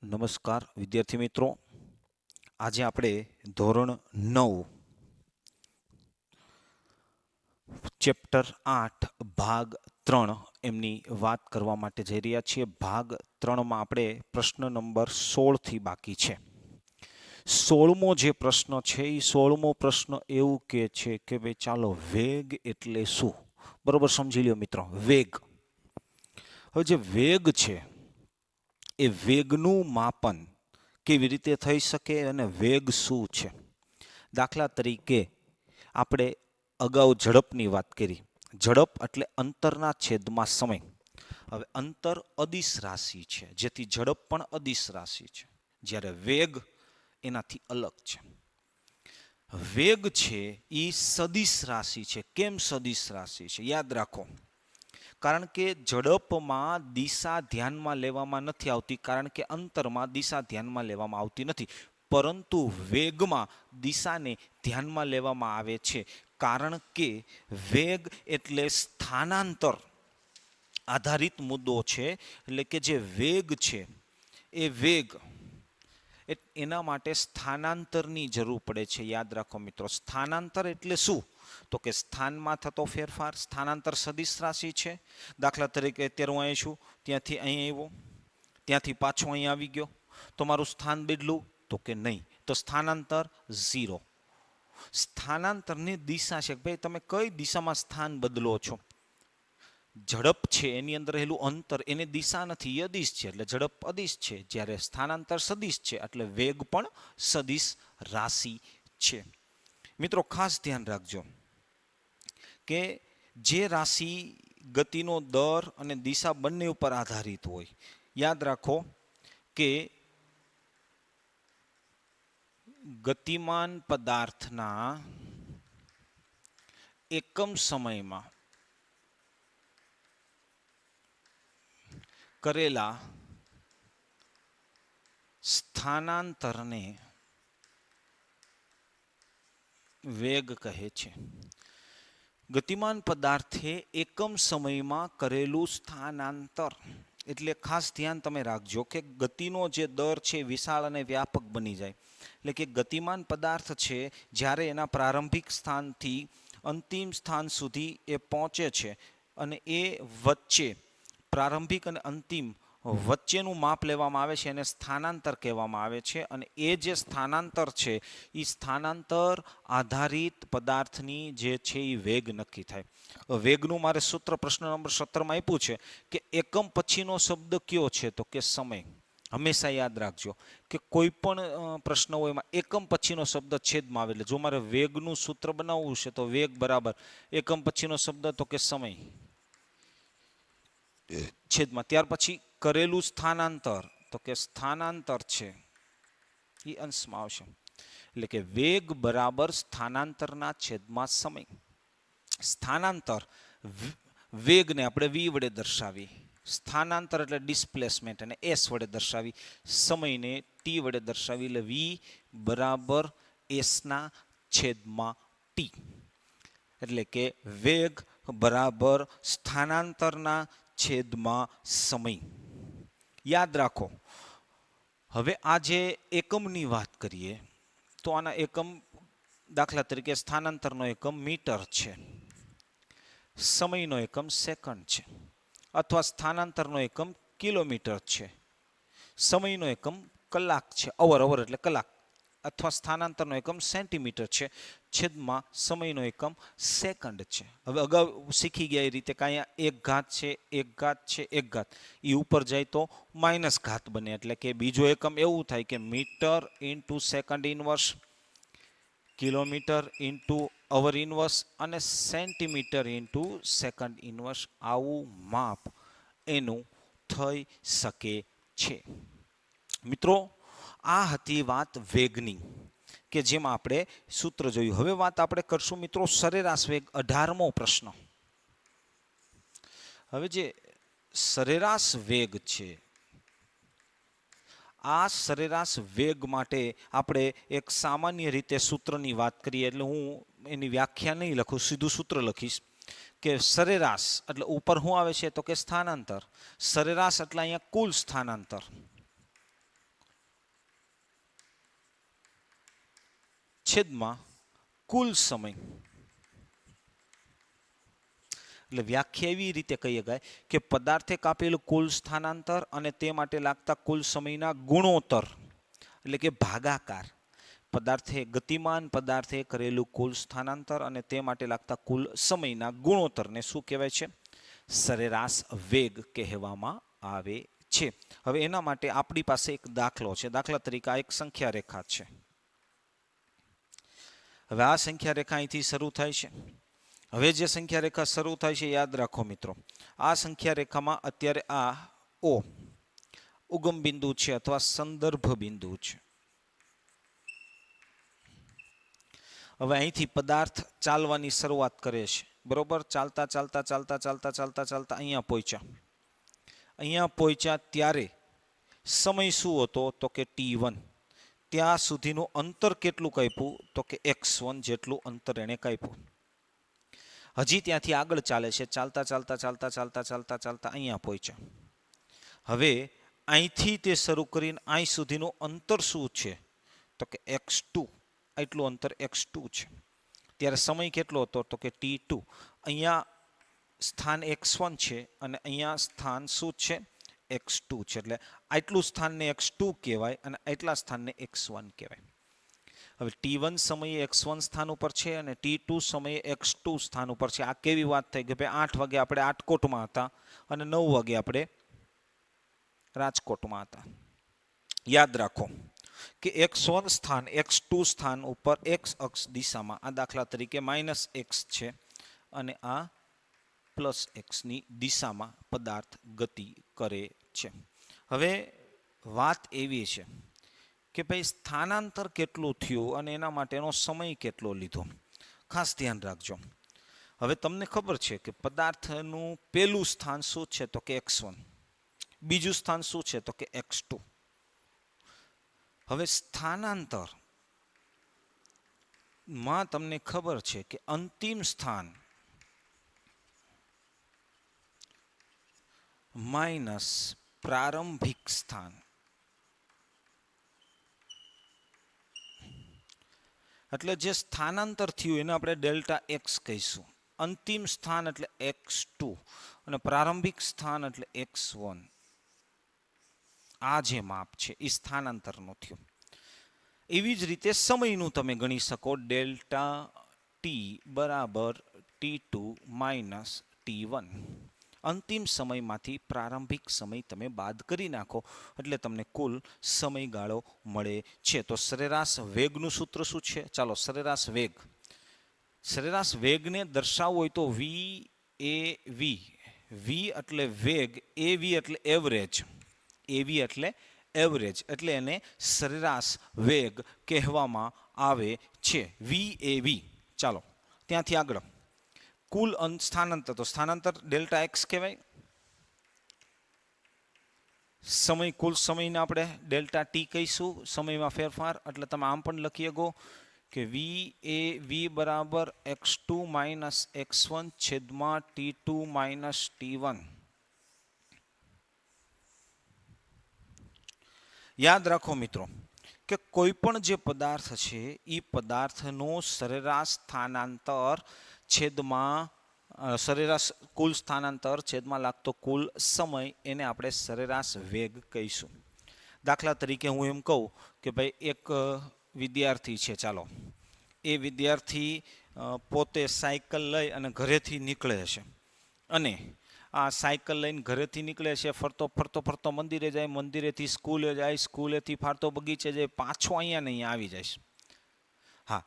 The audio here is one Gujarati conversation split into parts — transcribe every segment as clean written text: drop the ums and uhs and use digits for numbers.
નમસ્કાર વિદ્યાર્થી મિત્રો, આજે આપણે ધોરણ 9 ચેપ્ટર 8 ભાગ 3 એમની વાત કરવા માટે જઈ રહ્યા છીએ. ભાગ 3માં આપણે પ્રશ્ન નંબર 16 થી બાકી છે. 16મો જે પ્રશ્ન છે એ 16મો પ્રશ્ન એવું કહે છે કે ભાઈ ચાલો વેગ એટલે શું, બરોબર સમજી લ્યો મિત્રો. વેગ, હવે જે વેગ છે એ વેગનું માપન કેવી રીતે થઈ શકે અને વેગ શું છે. દાખલા તરીકે આપણે અગાઉ ઝડપની વાત કરી. ઝડપ એટલે અંતરના છેદમાં સમય. હવે અંતર અદિશ રાશિ છે, જેથી ઝડપ પણ અદિશ રાશિ છે, જ્યારે વેગ એનાથી અલગ છે. વેગ છે એ સદિશ રાશિ છે. કેમ સદિશ રાશિ છે? યાદ રાખો, કારણ કે ઝડપમાં દિશા ધ્યાનમાં લેવામાં નથી આવતી, કારણ કે અંતરમાં દિશા ધ્યાનમાં લેવામાં આવતી નથી. પરંતુ વેગમાં દિશાને ધ્યાનમાં લેવામાં આવે છે, કારણ કે વેગ એટલે સ્થાનાંતર આધારિત મુદ્દો છે. એટલે કે જે વેગ છે એ વેગ એના માટે સ્થાનાંતરની જરૂર પડે છે. યાદ રાખો મિત્રો, સ્થાનાંતર એટલે શું? તો કે સ્થાનમાં થતો ફેરફાર. સ્થાનાંતર સદિશ રાશિ છે. દાખલા તરીકે અત્યારે હું અહીં છું, ત્યાંથી અહીં આવ્યો, ત્યાંથી પાછો અહીં આવી ગયો, તો મારું સ્થાન બદલું? તો કે નહીં. તો સ્થાનાંતર 0. સ્થાનાંતરની દિશા છે, ભાઈ તમે કઈ દિશામાં સ્થાન બદલો છો. ઝડપ છે એની અંદર રહેલું અંતર, એને દિશા નથી, અદિશ છે એટલે ઝડપ અદિશ છે. જ્યારે સ્થાનાંતર સદિશ છે એટલે વેગ પણ સદિશ રાશિ છે. મિત્રો ખાસ ધ્યાન રાખજો કે જે રાશિ ગતિનો દર અને દિશા બંને ઉપર આધારિત હોય. યાદ રાખો કે ગતિમાન પદાર્થના એકમ સમયમાં કરેલા સ્થાનાંતરને વેગ કહે છે. ગતિમાન પદાર્થે એકમ સમયમાં કરેલું સ્થાનાંતર એટલે ખાસ ધ્યાન તમે રાખજો કે ગતિનો જે દર છે વિશાળ અને વ્યાપક બની જાય. એટલે કે ગતિમાન પદાર્થ છે જ્યારે એના પ્રારંભિક સ્થાનથી અંતિમ સ્થાન સુધી એ પહોંચે છે અને એ વચ્ચે પ્રારંભિક અને અંતિમ વચ્ચેનું માપ લેવામાં આવે છે, એને સ્થાનાંતર કહેવામાં આવે છે. અને એ જે સ્થાનાંતર છે એ સ્થાનાંતર આધારિત પદાર્થની જે છે એ વેગ નક્કી થાય. વેગનું મારે સૂત્ર પ્રશ્ન નંબર 17માં આપ્યું છે કે એકમ પછીનો શબ્દ કયો છે? તો કે સમય. હંમેશા યાદ રાખજો કે કોઈ પણ પ્રશ્ન હોય એમાં એકમ પછીનો શબ્દ છેદમાં આવે. એટલે જો મારે વેગનું સૂત્ર બનાવવું છે તો વેગ બરાબર એકમ પછીનો શબ્દ તો કે સમય છેદમાં, ત્યાર પછી કરેલું સ્થાનાંતર તો કે સ્થાનાંતર છે એ અંશમાં આવશે. એટલે કે વેગ બરાબર સ્થાનાંતરના છેદમાં સમય. સ્થાનાંતર વેગને આપણે v વડે દર્શાવી, સ્થાનાંતર એટલે ડિસ્પ્લેસમેન્ટ અને s વડે દર્શાવી, સમયને t વડે દર્શાવી. એટલે v બરાબર s ના છેદમાં t. એટલે કે વેગ બરાબર સ્થાનાંતરના છેદમાં સમય. યાદ રાખો, હવે આ જે એકમની વાત કરીએ તો આના એકમ, દાખલા તરીકે સ્થાનાંતરનો એકમ મીટર છે, સમયનો એકમ સેકન્ડ છે, અથવા સ્થાનાંતરનો એકમ કિલોમીટર છે, સમયનો એકમ કલાક છે, અવર એટલે કલાક, અથવા સ્થાનાંતરનો એકમ સેન્ટીમીટર છે, છેદમાં સમયનો એકમ સેકન્ડ છે. હવે અગાઉ શીખી ગયા એ રીતે કે અહીંયા એક ઘાત છે, એક ઘાત છે, એક ઘાત, એ ઉપર જાય તો માઇનસ ઘાત બને. એટલે કે બીજો એકમ એવું થાય કે metre into second inverse, kilometre into hour inverse અને સેન્ટીમીટર ઇન્ટુ સેકન્ડ ઇનવર્સ. આવું માપ એનું થઈ શકે છે. મિત્રો આ હતી વાત વેગની, કે જેમાં આપણે સૂત્ર જોયું. હવે વાત આપણે કરશું મિત્રો સરેરાશ વેગ, 18મો પ્રશ્ન. હવે જે સરેરાશ વેગ છે, આ સરેરાશ વેગ માટે આપણે એક સામાન્ય રીતે સૂત્રની વાત કરીએ. એટલે હું એની વ્યાખ્યા નહીં લખું, સીધું સૂત્ર લખીશ કે સરેરાશ એટલે ઉપર શું આવે છે તો કે સ્થાનાંતર. સરેરાશ એટલે અહીંયા કુલ સ્થાનાંતર, છેદમાં કુલ સમય. એટલે વ્યાખ્યા એવી રીતે કહી શકાય કે પદાર્થે કાપેલું કુલ સ્થાનાંતર અને તે માટે લાગતા કુલ સમયના ગુણોત્તર એટલે કે ભાગાકાર. પદાર્થે ગતિમાન પદાર્થે કરેલું કુલ સ્થાનાંતર અને તે માટે લાગતા કુલ સમયના ગુણોત્તરને શું કહેવાય છે? સરેરાશ વેગ કહેવામાં આવે છે. હવે એના માટે આપણી પાસે એક દાખલો છે. દાખલા તરીકે આ એક સંખ્યા રેખા છે. હવે આ સંખ્યા રેખા અહીંથી શરૂ થાય છે. હવે જે સંખ્યા રેખા શરૂ થાય છે યાદ રાખો મિત્રો, આ સંખ્યા રેખામાં અત્યારે આ ઓ ઉગમ બિંદુ છે અથવા સંદર્ભ બિંદુ છે. હવે અહીંથી પદાર્થ ચાલવાની શરૂઆત કરે છે, બરોબર. ચાલતા ચાલતા ચાલતા ચાલતા ચાલતા ચાલતા અહીંયા પહોંચ્યા. અહીંયા પહોંચ્યા ત્યારે સમય શું હતો? તો કે T1. ત્યાં સુધીનું અંતર કેટલું કાપ્યું? તો કે x1 જેટલું અંતર એને કાપ્યું. હજી ત્યાંથી આગળ ચાલે છે. ચાલતા ચાલતા ચાલતા ચાલતા ચાલતા ચાલતા અહીંયા પહોંચ્યા. હવે અહીંથી તે શરૂ કરીને અહીં સુધીનું અંતર શું છે? તો કે x2. એટલું અંતર x2 છે. ત્યારે સમય કેટલો હતો? તો કે T2. અહીંયા સ્થાન x1 છે અને અહીંયા સ્થાન શું છે? x2 છે. એટલે આટલું સ્થાનને x2 કહેવાય અને આટલા સ્થાનને x1 કહેવાય. હવે T1 સમયે x1 સ્થાન ઉપર છે અને T2 સમયે x2 સ્થાન ઉપર છે. આ કેવી વાત થઈ કે ભાઈ 8 વાગે આપણે આટકોટમાં હતા અને 9 વાગે આપણે રાજકોટમાં હતા. યાદ રાખો કે x1 સ્થાન x2 સ્થાન ઉપર x અક્ષ દિશામાં, આ દાખલા તરીકે -x છે અને આ +x ની દિશામાં પદાર્થ ગતિ કરે છે. હવે વાત એવી છે કે ભાઈ સ્થાનાંતર કેટલું થયું અને એના માટેનો સમય કેટલો લીધો. ખાસ ધ્યાન રાખજો. હવે તમને ખબર છે કે પદાર્થનું પહેલું સ્થાન શું છે? તો કે x1. બીજું સ્થાન શું છે? તો કે x2. હવે સ્થાનાંતર માં તમને ખબર છે કે અંતિમ સ્થાન માઇનસ પ્રારંભિક સ્થાન. એટલે જે સ્થાનાંતર થયું એને આપણે ડેલ્ટા x કહીશું. અંતિમ સ્થાન એટલે x2 અને પ્રારંભિક સ્થાન એટલે x1. આ જે માપ છે એ સ્થાનાંતરનું થયું. એવી જ રીતે સમયનું તમે ગણી શકો. ડેલ્ટા t બરાબર T2 માઇનસ T1. અંતિમ સમયમાંથી પ્રારંભિક સમય તમે બાદ કરી નાખો એટલે તમને કુલ સમયગાળો મળે છે. તો સરેરાશ વેગનું સૂત્ર શું છે? ચાલો સરેરાશ વેગ. સરેરાશ વેગને દર્શાવવો હોય તો VAV. V એટલે વેગ, AV એટલે એવરેજ. AV એટલે એવરેજ, એટલે એને સરેરાશ વેગ કહેવામાં આવે છે. VAV. ચાલો ત્યાંથી આગળ કુલ સ્થાનાંતર, તો સ્થાનાંતર ડેલ્ટા x કહેવાય. સમય, કુલ સમયને આપણે ડેલ્ટા t કહીશું. સમયમાં ફેરફાર એટલે તમે આમ પણ લખી શકો કે VAV બરાબર x2 માઇનસ x1 છેદમાં T2 માઇનસ T1. યાદ રાખો મિત્રો કે કોઈ પણ જે પદાર્થ છે એ પદાર્થનું સરેરાશ સ્થાનાંતર છેદમાં સરેરાશ કુલ સ્થાનાંતર છેદમાં લાગતો કુલ સમય, એને આપણે સરેરાશ વેગ કહીશું. દાખલા તરીકે હું એમ કહું કે ભાઈ એક વિદ્યાર્થી છે, ચાલો એ વિદ્યાર્થી પોતે સાયકલ લઈ અને ઘરેથી નીકળે છે અને આ સાયકલ લઈને ઘરેથી નીકળે છે, ફરતો ફરતો ફરતો મંદિરે જાય, મંદિરેથી સ્કૂલે જાય, સ્કૂલેથી ફારતો બગીચે જાય, પાછો અહીંયા ને અહીંયા આવી જાય. હા,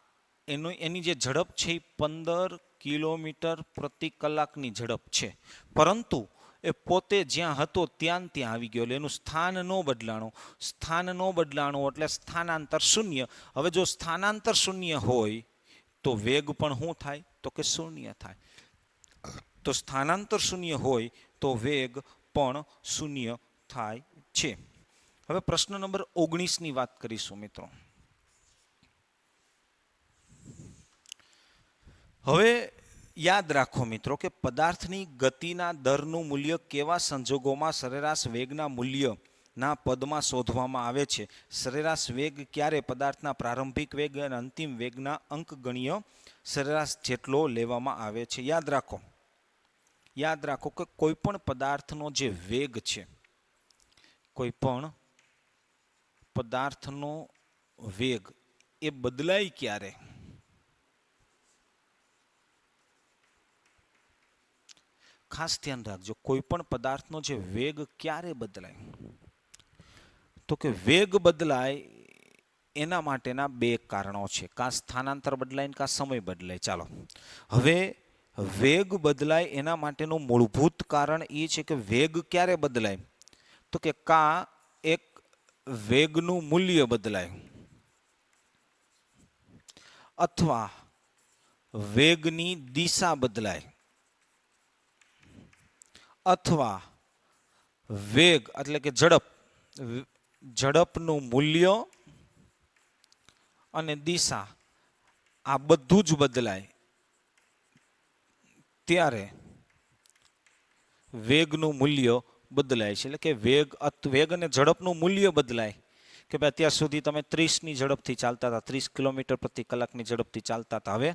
એની જે ઝડપ છે એ 15 કિલોમીટર પ્રતિ કલાકની ઝડપ છે, પરંતુ એ પોતે જ્યાં હતો ત્યાં આવી ગયો. એટલે એનું સ્થાન ન બદલાણું. સ્થાન ન બદલાણું એટલે સ્થાનાંતર શૂન્ય. હવે જો સ્થાનાંતર શૂન્ય હોય તો વેગ પણ શું થાય? તો કે શૂન્ય થાય. તો સ્થાનાંતર શૂન્ય હોય તો વેગ પણ શૂન્ય થાય છે. હવે પ્રશ્ન નંબર 19ની વાત કરીશું મિત્રો. હવે યાદ રાખો મિત્રો કે પદાર્થની ગતિના દરનું મૂલ્ય કેવા સંજોગોમાં સરેરાશ વેગના મૂલ્ય ના પદમાં શોધવામાં આવે છે. સરેરાશ વેગ ક્યારે પદાર્થના પ્રારંભિક વેગ અને અંતિમ વેગના અંકગણીય સરેરાશ જેટલો લેવામાં આવે છે. યાદ રાખો કે કોઈ પણ પદાર્થનો જે વેગ છે, કોઈ પણ પદાર્થનો વેગ એ બદલાય ક્યારે? ખાસ ધ્યાન રાખજો, કોઈ પણ પદાર્થનો જે વેગ ક્યારે બદલાય? તો કે વેગ બદલાય એના માટેના બે કારણો છે. કાં સ્થાનાંતર બદલાય, કાં સમય બદલાય. ચાલો હવે વેગ બદલાય એના માટેનું મૂળભૂત કારણ એ છે કે વેગ ક્યારે બદલાય? તો કે કાં એક વેગનું મૂલ્ય બદલાય અથવા વેગની દિશા બદલાય અથવા વેગ એટલે કે ઝડપનું મૂલ્ય અને દિશા આ બધું જ બદલાય ત્યારે વેગનું મૂલ્ય બદલાય છે. એટલે કે વેગ અને ઝડપનું મૂલ્ય બદલાય કે ભાઈ અત્યાર સુધી તમે 30ની ઝડપથી ચાલતા હતા, 30 કિલોમીટર પ્રતિ કલાકની ઝડપથી ચાલતા હતા, હવે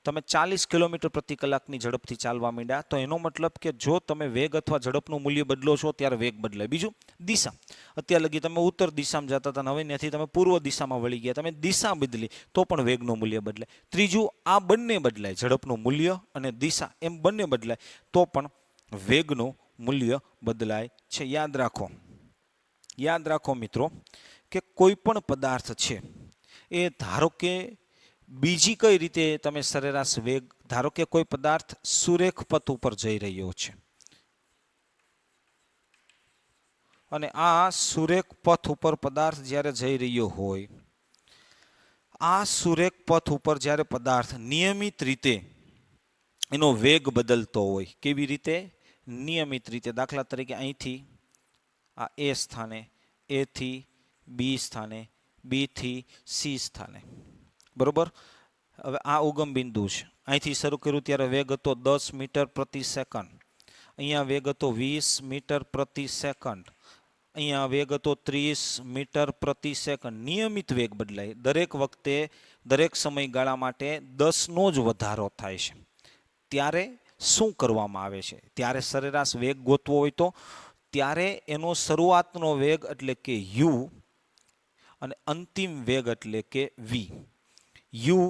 તમે 40 કિલોમીટર પ્રતિ કલાકની ઝડપથી ચાલવા માંડ્યા, તો એનો મતલબ કે જો તમે વેગ અથવા ઝડપનું મૂલ્ય બદલો છો ત્યારે વેગ બદલાય. બીજું દિશા, અત્યાર લગી તમે ઉત્તર દિશામાં જતા હતા, હવે ત્યાંથી તમે પૂર્વ દિશામાં વળી ગયા, તમે દિશા બદલી તો પણ વેગનું મૂલ્ય બદલાય. ત્રીજું, આ બંને બદલાય, ઝડપનું મૂલ્ય અને દિશા એમ બંને બદલાય તો પણ વેગનું મૂલ્ય બદલાય છે. યાદ રાખો મિત્રો કે કોઈ પણ પદાર્થ છે એ ધારો કે બીજી કઈ રીતે તમે સરેરાશ વેગ, ધારો કે કોઈ પદાર્થ સુરેખ પથ ઉપર જઈ રહ્યો છે અને આ સુરેખ પથ ઉપર પદાર્થ જ્યારે જઈ રહ્યો હોય, આ સુરેખ પથ ઉપર જ્યારે પદાર્થ નિયમિત રીતે એનો વેગ બદલતો હોય, કેવી રીતે? નિયમિત રીતે. દાખલા તરીકે અહીંથી આ એ સ્થાને, એ થી બી સ્થાને, બી થી સી સ્થાને, બરોબર? હવે આ ઉગમ બિંદુ છે, અહીંથી શરૂ કર્યું ત્યારે વેગ હતો 10 મીટર પ્રતિ સેકન્ડ, અહીંયા વેગ હતો 20 મીટર પ્રતિ સેકન્ડ, અહીંયા વેગ હતો 30 મીટર પ્રતિ સેકન્ડ. નિયમિત વેગ બદલાય, દરેક વખતે દરેક સમયગાળા માટે 10નો જ વધારો થાય છે. ત્યારે શું કરવામાં આવે છે? ત્યારે સરેરાશ વેગ ગોતવો હોય તો ત્યારે એનો શરૂઆતનો વેગ એટલે કે યુ અને અંતિમ વેગ એટલે કે વી. યુ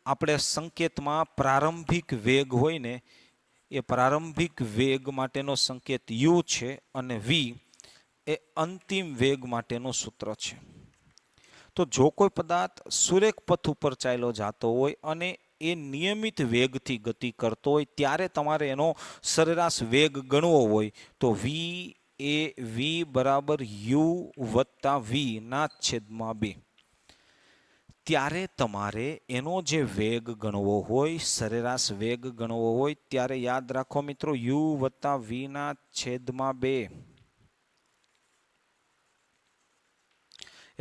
આપણે સંકેતમાં પ્રારંભિક વેગ હોય ને, એ પ્રારંભિક વેગ માટેનો સંકેત યુ છે અને વી એ અંતિમ વેગ માટેનું સૂત્ર છે. તો જો કોઈ પદાર્થ સુરેખ પથ ઉપર ચાલ્યો જતો હોય અને એ નિયમિત વેગથી ગતિ કરતો હોય ત્યારે તમારે એનો સરેરાશ વેગ ગણવો હોય તો વી બરાબર યુ વત્તા વી ના છેદમાં 2. ત્યારે તમારે એનો જે વેગ ગણવો હોય, સરેરાશ વેગ ગણવો હોય, ત્યારે યાદ રાખો મિત્રો, યુ વત્તા વી ના છેદમાં 2.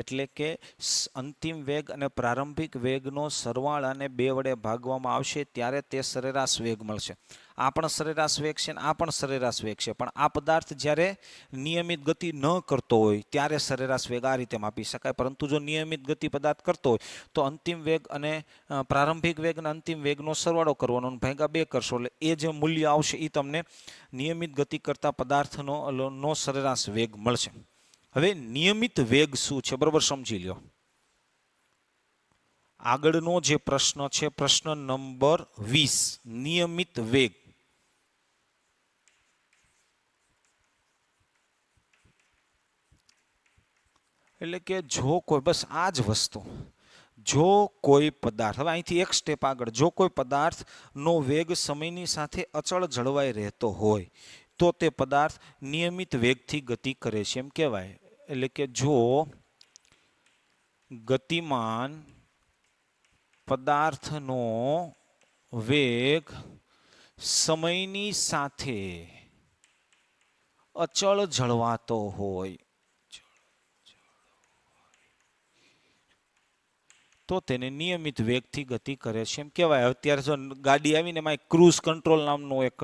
એટલે કે અંતિમ વેગ અને પ્રારંભિક વેગનો સરવાળાને 2 વડે ભાગવામાં આવશે ત્યારે તે સરેરાશ વેગ મળશે. આ પણ સરેરાશ વેગ છે ને આ પણ સરેરાશ વેગ છે, પણ આ પદાર્થ જ્યારે નિયમિત ગતિ ન કરતો હોય ત્યારે સરેરાશ વેગ આ રીતે માપી શકાય, પરંતુ જો નિયમિત ગતિ પદાર્થ કરતો હોય તો અંતિમ વેગ અને પ્રારંભિક વેગ અને અંતિમ વેગનો સરવાળો કરવાનો, ભાગ્યા 2 કરશો એટલે એ જે મૂલ્ય આવશે એ તમને નિયમિત ગતિ કરતા પદાર્થનો સરેરાશ વેગ મળશે. હવે નિયમિત વેગ શું છે બરોબર સમજી લો. આગળનો જે પ્રશ્ન છે, પ્રશ્ન નંબર 20, નિયમિત વેગ. એટલે કે જો કોઈ, બસ આ જ વસ્તુ, જો કોઈ પદાર્થ, હવે અહીંથી એક સ્ટેપ આગળ, જો કોઈ પદાર્થનો વેગ સમયની સાથે અચળ જળવાઈ રહેતો હોય તો તે પદાર્થ નિયમિત વેગથી ગતિ કરે છે એમ કહેવાય. એટલે કે જો ગતિમાન પદાર્થનો વેગ સમયની સાથે અચળ જળવાતો હોય તો તેને નિયમિત વેગથી ગતિ કરે છે એમ કહેવાય. અત્યારે જો ગાડી આવીને એમાં ક્રૂઝ કંટ્રોલ નામનું એક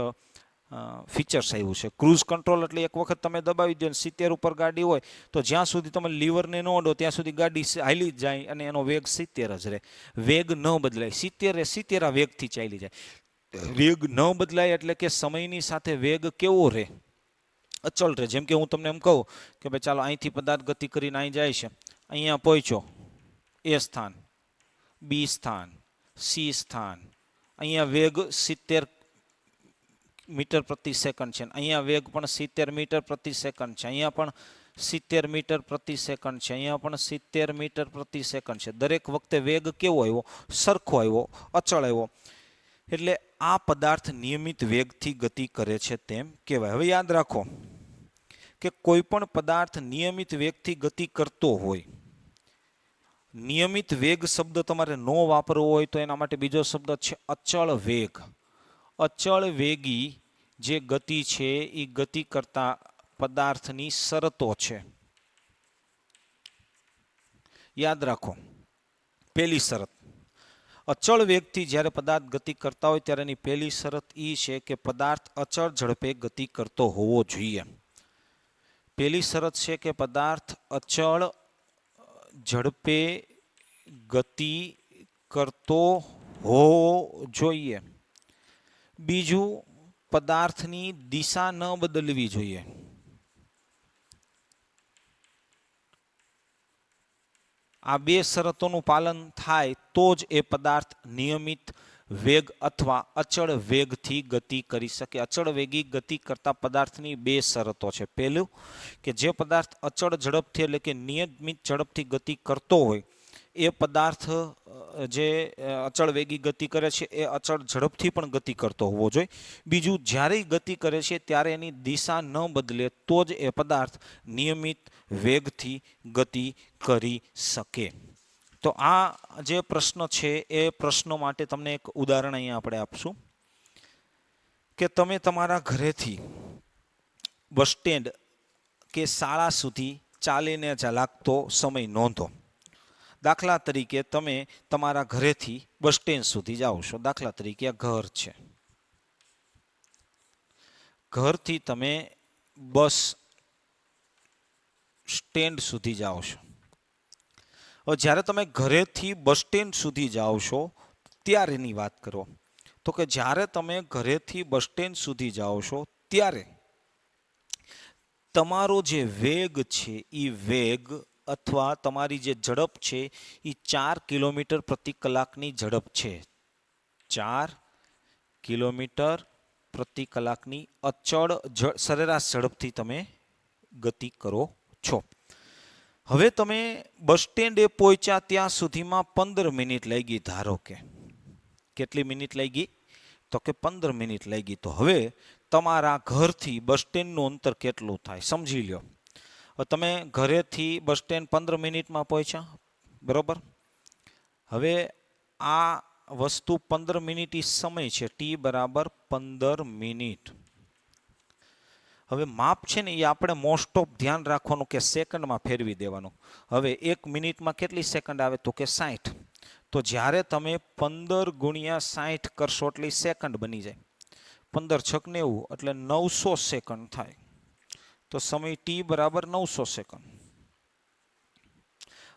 ફીચર્સ આવ્યું છે. ક્રૂઝ કંટ્રોલ એટલે એક વખત તમે દબાવી દો ને 70 ઉપર ગાડી હોય તો જ્યાં સુધી તમે લીવરને ન અડો ત્યાં સુધી ગાડી હાલી જ જાય અને એનો વેગ 70 જ રહે. વેગ ન બદલાય, 70 એ 70 વેગથી ચાલી જાય. વેગ ન બદલાય એટલે કે સમયની સાથે વેગ કેવો રહે? અચળ રહે. જેમ કે હું તમને એમ કહું કે ભાઈ ચાલો અહીંથી પદાર્થ ગતિ કરીને અહીં જાય છે, અહીંયા પહોંચ્યો, એ સ્થાન, બી સ્થાન, સી સ્થાન, અહીંયા વેગ 70 મીટર પ્રતિ સેકન્ડ છે, અહીંયા વેગ પણ 70 મીટર પ્રતિ સેકન્ડ છે, અહીંયા પણ 70 મીટર પ્રતિ સેકન્ડ છે, અહીંયા પણ 70 મીટર પ્રતિ સેકન્ડ છે. દરેક વખતે વેગ કેવો આવ્યો? સરખો આવ્યો, અચળ આવ્યો. એટલે આ પદાર્થ નિયમિત વેગથી ગતિ કરે છે તેમ કહેવાય. હવે યાદ રાખો કે કોઈ પણ પદાર્થ નિયમિત વેગથી ગતિ કરતો હોય, નિયમિત વેગ શબ્દ તમારે ન વાપરવો હોય તો એના માટે બીજો શબ્દ છે અચળ વેગ. અચળ વેગી જે ગતિ છે એ ગતિ કરતા પદાર્થની શરતો છે. યાદ રાખો, પહેલી શરત, અચળ વેગથી જ્યારે પદાર્થ ગતિ કરતા હોય ત્યારે એની પહેલી શરત એ છે કે પદાર્થ અચળ ઝડપે ગતિ કરતો હોવો જોઈએ. પહેલી શરત છે કે પદાર્થ અચળ ઝડપે ગતિ કરતો હોવો જોઈએ. બીજું, પદાર્થની દિશા ન બદલવી જોઈએ. આ બે શરતોનું પાલન થાય તો જ એ પદાર્થ નિયમિત વેગ અથવા અચળ વેગથી ગતિ કરી શકે. અચળ વેગી ગતિ કરતા પદાર્થની બે શરતો છે. પહેલું કે જે પદાર્થ અચળ ઝડપથી એટલે કે નિયમિત ઝડપથી ગતિ કરતો હોય એ પદાર્થ જે અચળ વેગી ગતિ કરે છે એ અચળ ઝડપથી પણ ગતિ કરતો હોવો જોઈએ. બીજું, જ્યારે ગતિ કરે છે ત્યારે એની દિશા ન બદલે તો જ એ પદાર્થ નિયમિત વેગથી ગતિ કરી શકે. તો આ જે પ્રશ્ન છે એ પ્રશ્નો માટે તમને એક ઉદાહરણ અહીંયા આપણે આપશું કે તમે તમારા ઘરેથી બસ સ્ટેન્ડ કે શાળા સુધી ચાલીને લાગતો સમય નોંધો. દાખલા તરીકે તમે તમારા ઘરેથી બસ સ્ટેન્ડ સુધી જાઓ છો. દાખલા તરીકે આ ઘર છે. ઘરથી તમે બસ સ્ટેન્ડ સુધી જાઓ છો. હવે જ્યારે તમે ઘરેથી બસ સ્ટેન્ડ સુધી જાઓ છો ત્યારેની વાત કરો. તો કે જ્યારે તમે ઘરેથી બસ સ્ટેન્ડ સુધી જાઓ છો ત્યારે તમારો જે વેગ છે એ વેગ અથવા તમારી જે ઝડપ છે એ 4 કિલોમીટર પ્રતિ કલાકની ઝડપ છે. 4 કિલોમીટર પ્રતિ કલાકની અચળ સરેરાશ ઝડપથી તમે ગતિ કરો છો. હવે તમે બસ સ્ટેન્ડે પહોંચ્યા ત્યાં સુધીમાં 15 મિનિટ લાગી. ધારો કે કેટલી મિનિટ લાગી? તો કે 15 મિનિટ લાગી. તો હવે તમારા ઘરથી બસ સ્ટેન્ડનું અંતર કેટલું થાય સમજી લો. તમે ઘરેથી બસ સ્ટેન્ડ 15 મિનિટમાં પહોંચ્યા, બરોબર. હવે આ વસ્તુ 15 મિનિટ સમય છે. ટી બરાબર 15 મિનિટ. હવે માપ છે ને એ આપણે મોસ્ટ ઓફ ધ્યાન રાખવાનું કે સેકન્ડમાં ફેરવી દેવાનું. હવે 1 મિનિટમાં કેટલી સેકન્ડ આવે? તો કે 60. તો જ્યારે તમે 15 ગુણ્યા 60 કરશો એટલે સેકન્ડ બની જાય. 15 છક 90 એટલે 900 સેકન્ડ થાય. તો સમય ટી બરાબર 900 સેકન્ડ.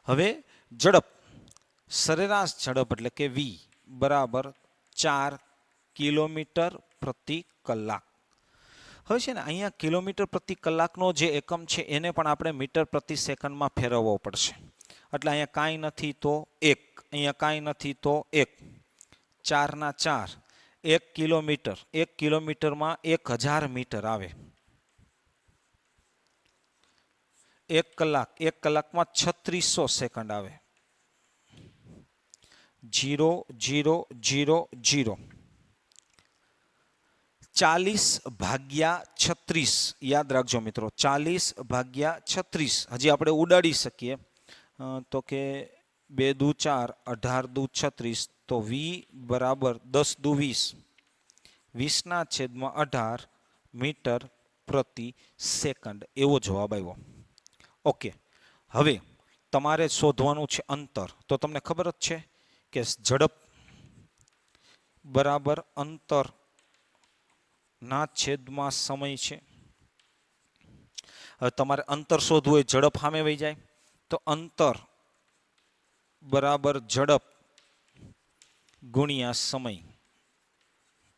હવે ઝડપ, સરેરાશ ઝડપ એટલે કે વી બરાબર 4 કિલોમીટર પ્રતિ કલાક. હવે છે ને અહીંયા કિલોમીટર પ્રતિ કલાકનો જે એકમ છે એને પણ આપણે મીટર પ્રતિ સેકન્ડમાં ફેરવવો પડશે. એટલે અહીંયા કાંઈ નથી તો 1, અહીંયા કાંઈ નથી તો 1, 4 ના 4, 1 કિલોમીટર. 1 કિલોમીટરમાં 1000 મીટર આવે. 1 કલાક, 1 કલાકમાં 3600 સેકન્ડ આવે. 0 0 0 0. 40 ભાગ્યા 36. યાદ રાખજો મિત્રો, 40 ભાગ્યા 36. હજી આપણે ઉડાડી શકીએ તો કે 2 દુ 4, 18 દુ 36. તો વી બરાબર 10 દુ 20, 20/18 મીટર પ્રતિ સેકન્ડ. એવો જવાબ આવ્યો. ઓકે, હવે તમારે શોધવાનું છે અંતર. તો તમને ખબર જ છે કે ઝડપ બરાબર અંતર ના છેદમાં સમય છે. હવે તમારે અંતર શોધવું હોય, ઝડપ સામે વહી જાય તો અંતર બરાબર ઝડપ ગુણ્યા સમય.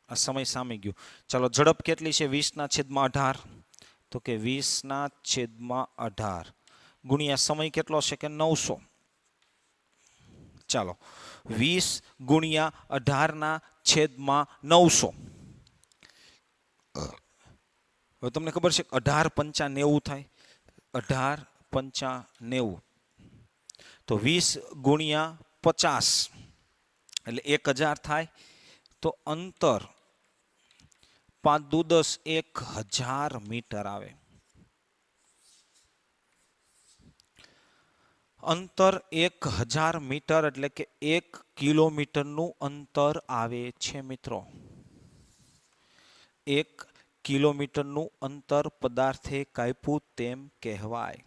આ સમય સામે ગયો. ચાલો ઝડપ કેટલી છે? 20/18. તો કે 20/18 ગુણ્યા સમય કેટલો છે કે 900. ચાલો 20 × 18/900. હવે તમને ખબર છે 18×5 = 90 થાય. 18×5 = 90. તો 20 × 50 એટલે 1000 થાય. તો અંતર 5 દુ 10 1000 મીટર આવે. અંતર 1000 મીટર એટલે કે 1 કિલોમીટરનું અંતર આવે છે મિત્રો. 1 કિલોમીટરનું અંતર પદાર્થે કાપ્યું તેમ કહેવાય.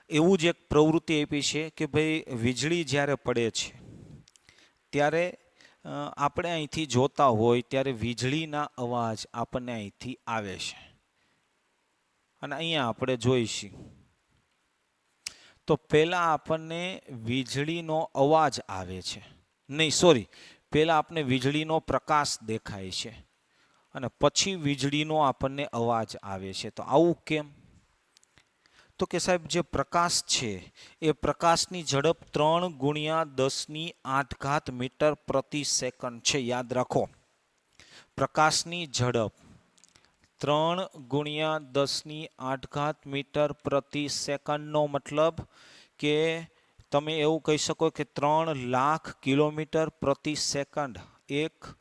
એવું જ એક પ્રવૃત્તિ આપી છે કે ભાઈ વીજળી જ્યારે પડે છે ત્યારે આપણે અહીંથી જોતા હોય ત્યારે વીજળીના અવાજ આપણને અહીંથી આવે છે અને અહીંયા આપણે જોઈશું તો પહેલાં આપણને વીજળીનો અવાજ આવે છે. નહીં, સોરી, પહેલાં આપણને વીજળીનો પ્રકાશ દેખાય છે અને પછી વીજળીનો આપણને અવાજ આવે છે. તો આવું કેમ? તો કે સાહેબ જે પ્રકાશ છે એ પ્રકાશની ઝડપ 3 × 10⁸ મીટર પ્રતિ સેકન્ડ છે. યાદ રાખો, પ્રકાશની ઝડપ 3 × 10⁸ મીટર પ્રતિ સેકન્ડનો મતલબ કે તમે એવું કહી શકો કે 3 લાખ કિલોમીટર પ્રતિ સેકન્ડ. 1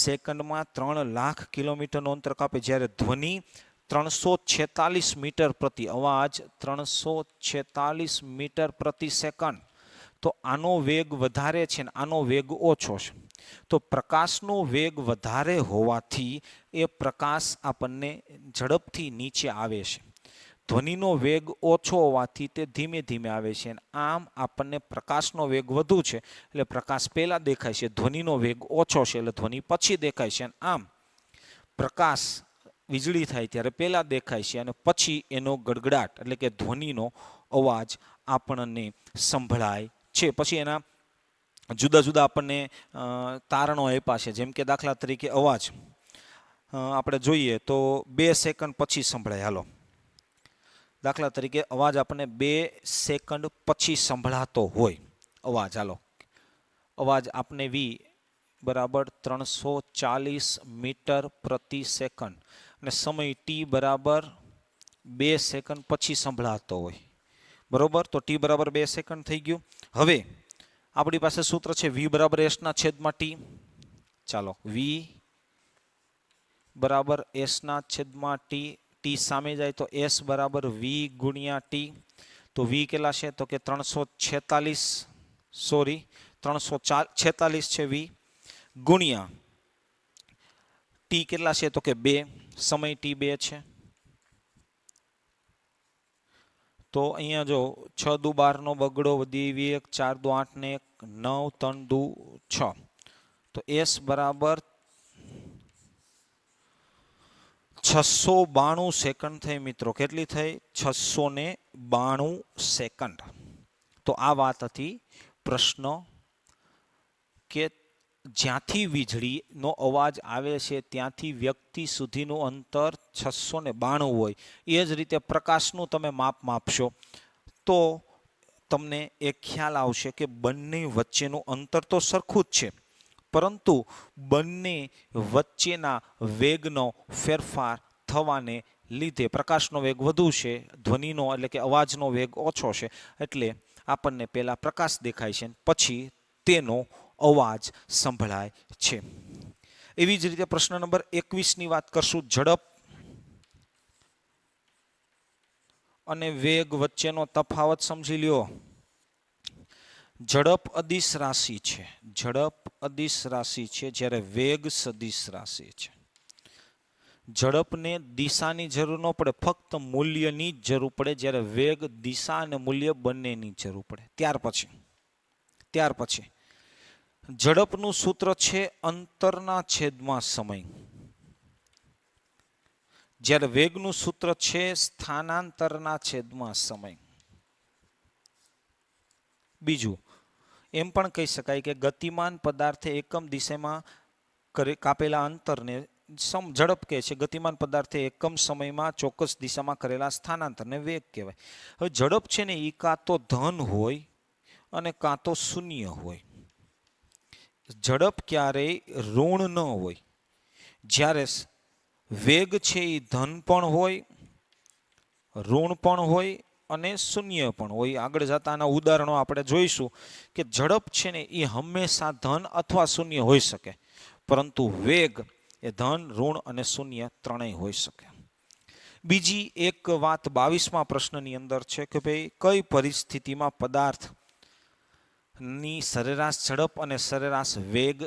સેકન્ડમાં 3 લાખ કિલોમીટરનું અંતર કાપે. જ્યારે ધ્વનિ 346 મીટર પ્રતિ, અવાજ 346 મીટર પ્રતિ સેકન્ડ. તો આનો વેગ વધારે છે ને આનો વેગ ઓછો છે. તો પ્રકાશનો વેગ વધારે હોવાથી એ પ્રકાશ આપણને ઝડપથી નીચે આવે છે. ધ્વનિનો વેગ ઓછો હોવાથી તે ધીમે ધીમે આવે છે. આમ આપણને પ્રકાશનો વેગ વધુ છે એટલે પ્રકાશ પહેલાં દેખાય છે, ધ્વનિનો વેગ ઓછો છે એટલે ધ્વનિ પછી દેખાય છે. આમ પ્રકાશ વીજળી થાય ત્યારે પહેલાં દેખાય છે અને પછી એનો ગડગડાટ એટલે કે ધ્વનિનો અવાજ આપણને સંભળાય છે. પછી એના જુદા જુદા આપણને તારણો આપ્યા છે. જેમ કે દાખલા તરીકે અવાજ આપણે જોઈએ તો 2 સેકન્ડ પછી સંભળાય. હાલો, દાખલા તરીકે અવાજ આપણને 2 સેકન્ડ પછી સંભળાતો હોય અવાજ. હાલો, અવાજ આપને વી બરાબર 340 મીટર પ્રતિ સેકન્ડ અને સમય ટી બરાબર 2 સેકન્ડ પછી સંભળાતો હોય. બરોબર, તો ટી બરાબર 2 સેકન્ડ થઈ ગયું. હવે આપણી પાસે સૂત્ર છે v બરાબર s/t. ચાલો, v બરાબર s/t. ટી સામે જાય તો s બરાબર v × t. તો v કેટલા છે? તો કે 346 છે v ગુણ્યા ટી કેટલા છે? તો કે 2. સમય ટી 2 છે. તો અહીંયા જો 6 દુ 12 નો બગડો વધી 1, 4 દુ 8 ને 1, 9, 3 દુ 6. તો s બરાબર 692 સેકન્ડ થઈ મિત્રો. કેટલી થઈ? 692 સેકન્ડ. તો આ વાત હતી પ્રશ્ન કે જ્યાંથી વીજળીનો અવાજ આવે છે ત્યાંથી વ્યક્તિ સુધીનું અંતર 692 હોય. એ જ રીતે પ્રકાશનું તમે માપ માપશો તો તમને એક ખ્યાલ આવશે કે બંને વચ્ચેનું અંતર તો સરખું જ છે, પરંતુ બંને વચ્ચેના વેગનો ફેરફાર થવાને લીધે પ્રકાશનો વેગ વધુ છે, ધ્વનિનો એટલે કે અવાજનો વેગ ઓછો છે. એટલે આપણને પહેલાં પ્રકાશ દેખાય છે પછી તેનો અવાજ સંભળાય છે. એવી જ રીતે પ્રશ્ન નંબર 21ની વાત કરશું. ઝડપ અને વેગ વચ્ચેનો તફાવત સમજી લ્યો. ઝડપ અદિશ રાશિ છે. ઝડપ અદિશ રાશિ છે જ્યારે વેગ સદિશ રાશિ છે. ઝડપને દિશાની જરૂર ન પડે, ફક્ત મૂલ્યની જ જરૂર પડે. જ્યારે વેગ દિશા અને મૂલ્ય બંનેની જરૂર પડે. ત્યાર પછી ઝડપનું સૂત્ર છે અંતરના છેદમાં સમય. જ્યારે વેગનું સૂત્ર છે સ્થાનાંતરના છેદમાં સમય. બીજું એમ પણ કહી શકાય કે ગતિમાન પદાર્થે એકમ દિશામાં કાપેલા અંતરને ઝડપ કહે છે. ગતિમાન પદાર્થે એકમ સમયમાં ચોક્કસ દિશામાં કરેલા સ્થાનાંતરને વેગ કહેવાય. હવે ઝડપ છે ને એ કાં તો ધન હોય અને કાં તો શૂન્ય હોય. ઝડપ ક્યારેય ઋણ ન હોય. જ્યારે વેગ છે એ ધન પણ હોય, ઋણ પણ હોય અને શૂન્ય પણ હોય. આગળ જતા આના ઉદાહરણો આપણે જોઈશું કે ઝડપ છે ને એ હંમેશા ધન અથવા શૂન્ય હોઈ શકે, પરંતુ વેગ એ ધન, ઋણ અને શૂન્ય ત્રણેય હોઈ શકે. બીજી એક વાત 22મા પ્રશ્નની અંદર છે કે ભાઈ કઈ પરિસ્થિતિમાં પદાર્થની સરેરાશ ઝડપ અને સરેરાશ વેગ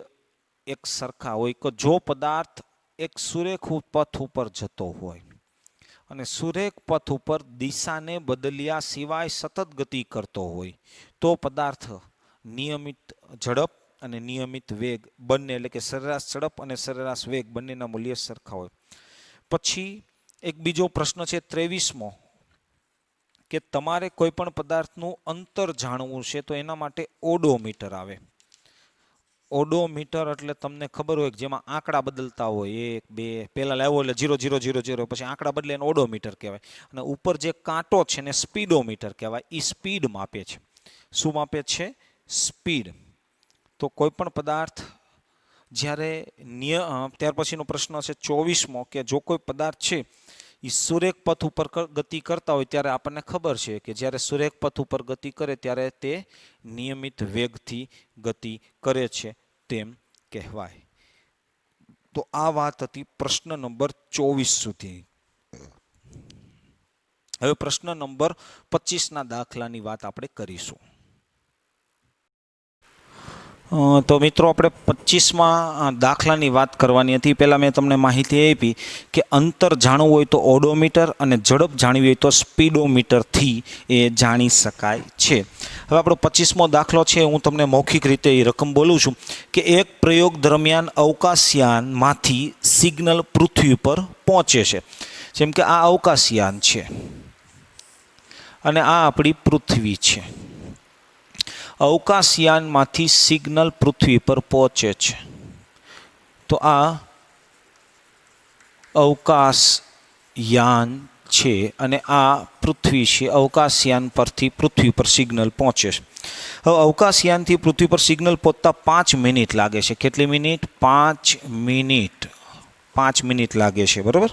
એક સરખા હોય? કે જો પદાર્થ એક સુરેખ પથ ઉપર જતો હોય અને સુરેખ પથ ઉપર દિશાને બદલ્યા સિવાય સતત ગતિ કરતો હોય તો પદાર્થ નિયમિત ઝડપ અને નિયમિત વેગ બંને, એટલે કે સરેરાશ ઝડપ અને સરેરાશ વેગ બંનેના મૂલ્ય સરખા હોય. પછી એક બીજો પ્રશ્ન છે 23મો કે તમારે કોઈ પણ પદાર્થનું અંતર જાણવું છે તો એના માટે ઓડોમીટર આવે. ઓડોમીટર એટલે તમને ખબર હોય કે જેમાં આંકડા બદલતા હોય, 1 2 પહેલા લાવ્યો એટલે 0 0 0 0 પછી આંકડા બદલે એને ઓડોમીટર કહેવાય. અને ઉપર જે કાંટો છે ને સ્પીડોમીટર કહેવાય. એ સ્પીડ માપે છે. શું માપે છે? સ્પીડ. તો કોઈ પણ પદાર્થ જ્યારે ત્યાર પછીનો પ્રશ્ન છે 24મો કે જો કોઈ પદાર્થ છે એ સુરેખ પથ ઉપર ગતિ કરતા હોય ત્યારે આપણને ખબર છે કે જ્યારે સુરેખ પથ ઉપર ગતિ કરે ત્યારે તે નિયમિત વેગથી ગતિ કરે છે તેમ કહેવાય. તો આ વાત હતી પ્રશ્ન નંબર 24 સુધી. હવે પ્રશ્ન નંબર 25ના દાખલાની વાત આપણે કરીશું. તો મિત્રો આપણે 25મા દાખલાની વાત કરવાની હતી. પહેલાં મેં તમને માહિતી આપી કે અંતર જાણવું હોય તો ઓડોમીટર અને ઝડપ જાણવી હોય તો સ્પીડોમીટરથી એ જાણી શકાય છે. હવે આપણો 25મો દાખલો છે, હું તમને મૌખિક રીતે એ રકમ બોલું છું કે એક પ્રયોગ દરમિયાન અવકાશયાનમાંથી સિગ્નલ પૃથ્વી પર પહોંચે છે. જેમ કે આ અવકાશયાન છે અને આ આપણી પૃથ્વી છે. અવકાશયાનમાંથી સિગ્નલ પૃથ્વી પર પહોંચે છે. તો આ અવકાશયાન છે અને આ પૃથ્વી છે. અવકાશયાન પરથી પૃથ્વી પર સિગ્નલ પહોંચે છે. હવે અવકાશયાનથી પૃથ્વી પર સિગ્નલ પહોંચતા 5 મિનિટ લાગે છે. કેટલી મિનિટ? 5 મિનિટ. 5 મિનિટ લાગે છે, બરાબર.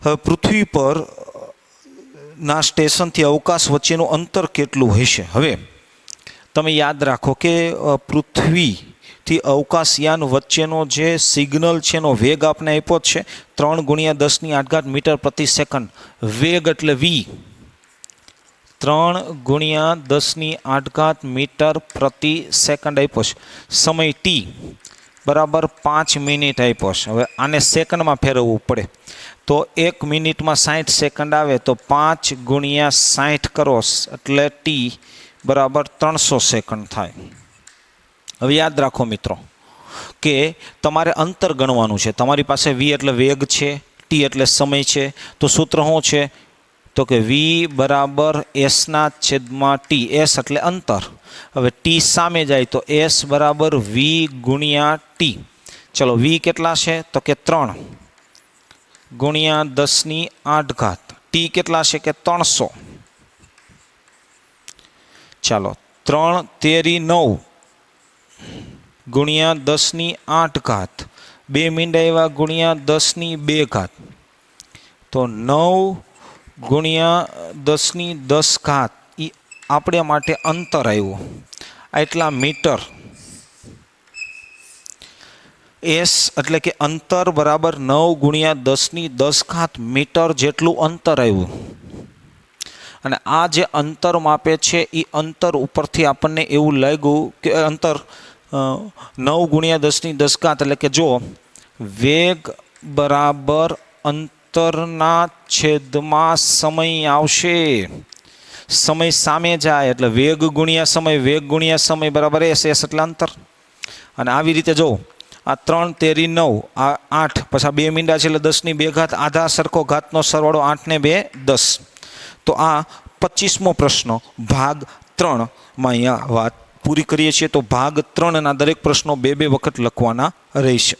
હવે પૃથ્વી પર ના સ્ટેશનથી અવકાશ વચ્ચેનું અંતર કેટલું હશે? હવે તમે યાદ રાખો કે પૃથ્વીથી અવકાશયાન વચ્ચેનો જે સિગ્નલ છે એનો વેગ આપણે આપ્યો છે 3 × 10⁸ મીટર પ્રતિ સેકન્ડ. વેગ એટલે v. 3 × 10⁸ મીટર પ્રતિ સેકન્ડ આપ્યો છે. સમય t બરાબર 5 મિનિટ આપ્યો છે. હવે આને સેકન્ડમાં ફેરવવું પડે તો 1 મિનિટમાં 60 સેકન્ડ આવે તો 5 × 60 કરો એટલે t બરાબર 300 સેકન્ડ થાય. હવે યાદ રાખો મિત્રો કે તમારે અંતર ગણવાનું છે. તમારી પાસે v એટલે વેગ છે, t એટલે સમય છે. તો સૂત્ર શું છે? તો કે v બરાબર s/t. s એટલે અંતર. હવે t સામે જાય તો s બરાબર v × t. ચલો v કેટલા છે? તો કે 3 × 10⁸. t કેટલા છે? કે 300. ચાલો 3 તેરી 9 × 10⁸. 2 મિનિટ આવ્યા × 10⁻². તો 9 × 10⁻10 એ આપણે માટે અંતર આવ્યું. એટલા મીટર. એસ એટલે કે અંતર બરાબર 9 × 10⁻10 મીટર જેટલું અંતર આવ્યું. અને આ જે અંતર માપે છે એ અંતર ઉપરથી આપણને એવું લાગ્યું કે અંતર 9 × 10⁻10 એટલે કે જો વેગ બરાબર અંતરના છેદમાં સમય આવશે. સમય સામે જાય એટલે વેગ ગુણ્યા સમય, વેગ ગુણ્યા સમય બરાબર s. s એટલે અંતર. અને આવી રીતે જો આ 3 તેરી 9, આ 8, પછી 2 મીંડા છે એટલે 10 ની 2 ઘાત, આધા સરખો ઘાતનો સરવાળો 8 ને 2 10. તો આ 25મો પ્રશ્ન ભાગ 3 માં અહીંયા વાત પૂરી કરીએ છીએ. તો ભાગ 3 ના દરેક પ્રશ્નો 2 વખત લખવાના રહેશે.